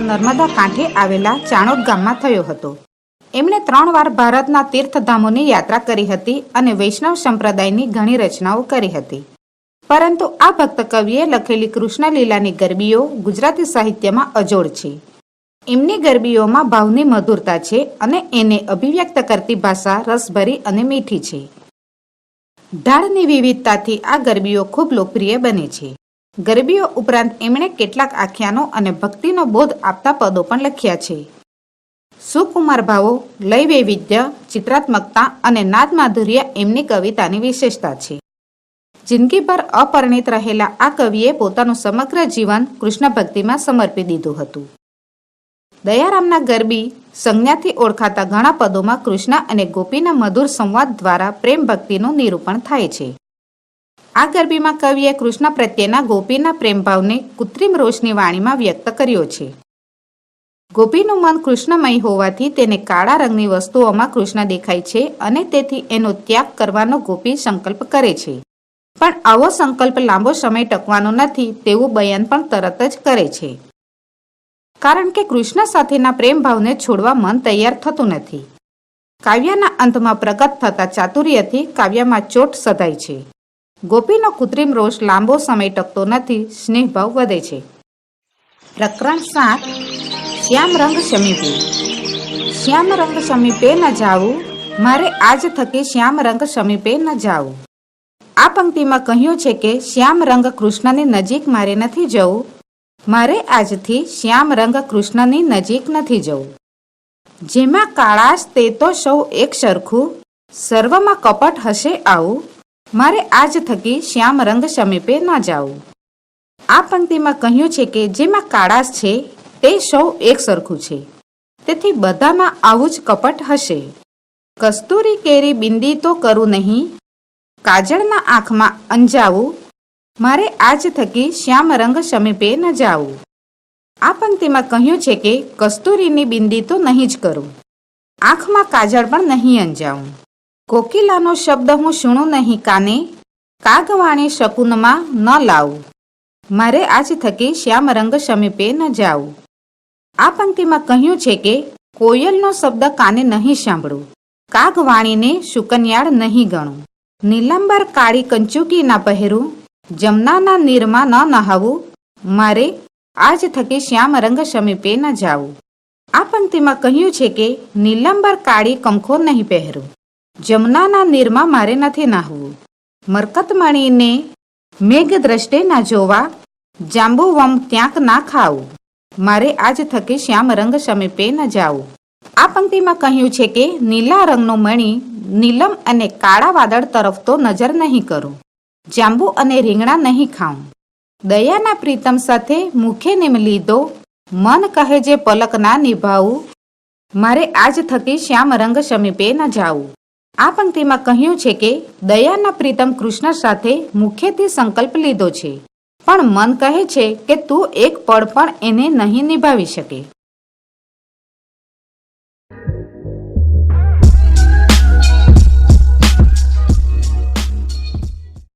નર્મદા કાંઠે આવેલા ચાણોદ ગામમાં થયો હતો. એમણે 3 વાર ભારતના તીર્થધામોની યાત્રા કરી હતી અને વૈષ્ણવ સંપ્રદાયની ઘણી રચનાઓ કરી હતી. પરંતુ આ ભક્ત કવિએ લખેલી કૃષ્ણલીલાની ગરબીઓ ગુજરાતી સાહિત્યમાં અજોડ છે. એમની ગરબીઓમાં ભાવની મધુરતા છે અને એને અભિવ્યક્ત કરતી ભાષા રસભરી અને મીઠી છે. ઢાળની વિવિધતાથી આ ગરબીઓ ખૂબ લોકપ્રિય બને છે. ગરબીઓ ઉપરાંત એમણે કેટલાક આખ્યાનો અને ભક્તિનો બોધ આપતા પદો પણ લખ્યા છે. સુકુમાર ભાવો, લય વૈવિધ્ય, ચિત્રાત્મકતા અને નાદ માધુર્ય એમની કવિતાની વિશેષતા છે. જિંદગીભર અપરિણિત રહેલા આ કવિએ પોતાનું સમગ્ર જીવન કૃષ્ણ ભક્તિમાં સમર્પી દીધું હતું. દયારામના ગરબી સંજ્ઞાથી ઓળખાતા ઘણા પદોમાં કૃષ્ણ અને ગોપીના મધુર સંવાદ દ્વારા પ્રેમ ભક્તિનું નિરૂપણ થાય છે. આ ગરબીમાં કવિએ કૃષ્ણ પ્રત્યેના ગોપીના પ્રેમભાવને કૃત્રિમ રોષની વાણીમાં વ્યક્ત કર્યો છે. ગોપીનું મન કૃષ્ણમય હોવાથી તેને કાળા રંગની વસ્તુઓમાં કૃષ્ણ દેખાય છે અને તેથી એનો ત્યાગ કરવાનો ગોપી સંકલ્પ કરે છે. પણ આવો સંકલ્પ લાંબો સમય ટકવાનો નથી તેવું બયાન પણ તરત જ કરે છે. કારણ કે કૃષ્ણ સાથેના પ્રેમ ભાવને છોડવા મન તૈયાર થતું નથી. કાવ્યના અંતમાં પ્રગટ થતા ચાતુર્યથી કાવ્યમાં ચોટ સધાય છે. ગોપીનો કૃત્રિમ રોષ લાંબો સમય ટકતો નથી, સ્નેહભાવ વધે છે. પ્રકરણ 7. શ્યામ રંગ સમીપે. શ્યામ રંગ સમીપે ન જાવું, મારે આજ થકી શ્યામ રંગ સમીપે ન જાવું. આ પંક્તિમાં કહ્યું છે કે શ્યામ રંગ કૃષ્ણની નજીક મારે નથી જવું. મારે આજથી શ્યામ રંગ કૃષ્ણની નજીક નથી જવું. જેમાં કાળાશ તે તો સૌ એક સરખું, સર્વમાં કપટ હશે આવું. મારે આજ થકી શ્યામ રંગ સમીપે ન જાવું. આ પંક્તિમાં કહ્યું છે કે જેમાં કાળાશ છે તે સૌ એક સરખું છે, તેથી બધામાં આવું જ કપટ હશે. કસ્તુરી કેરી બિંદી તો કરું નહીં, કાજળના આંખમાં અંજાવું. મારે આજ થકી શ્યામ રંગ સમીપે ન જાવું. આ પંક્તિમાં કહ્યું છે કે કસ્તુરીની બિંદી તો નહીં જ કરું, આંખમાં કાજળ પણ નહીં અંજાવું. કોકિલાનો શબ્દ હું સુણું નહીં કાને, કાગવાણી શકુનમાં ન લાવું. મારે આજ થકી શ્યામ રંગ સમીપે ન જાવું. આ પંક્તિમાં કહ્યું છે કે કોયલનો શબ્દ કાને નહીં સાંભળું, કાગવાણીને શુકનિયાળ નહીં ગણું. નીલાંબર કાળી કંચુકી ના પહેરું, જમનાના નીરમાં ન નહાવું. મારે આજ થકી શ્યામ રંગ સમીપે ન જાવું. આ પંક્તિમાં કહ્યું છે કે નીલાંબર કાળી કંખો નહીં પહેરું, જમનાના નીરમાં મારે નથી નાહવું. મરકતમણીને મેઘ દ્રષ્ટે ના જોવા, જાંબુવમ ત્યાંક ના ખાવું. મારે આજ થકી શ્યામ રંગ સમીપે ન જાવું. આ પંક્તિમાં કહ્યું છે કે નીલા રંગનો મણી નીલમ અને કાળા વાદળ તરફ તો નજર નહીં કરું, જાંબુ અને રીંગણા નહીં ખાઉં. દયાના પ્રીતમ સાથે મુખે નિમ લીધો, મન કહે જે પલક ના નિભાવું. મારે આજ થકી શ્યામ રંગ સમીપે ન જાવું. આ પંક્તિમાં કહ્યું છે કે દયાના પ્રીતમ કૃષ્ણ સાથે મુખેથી સંકલ્પ લીધો છે, પણ મન કહે છે કે તું એક પળ પણ એને નહીં નિભાવી શકે.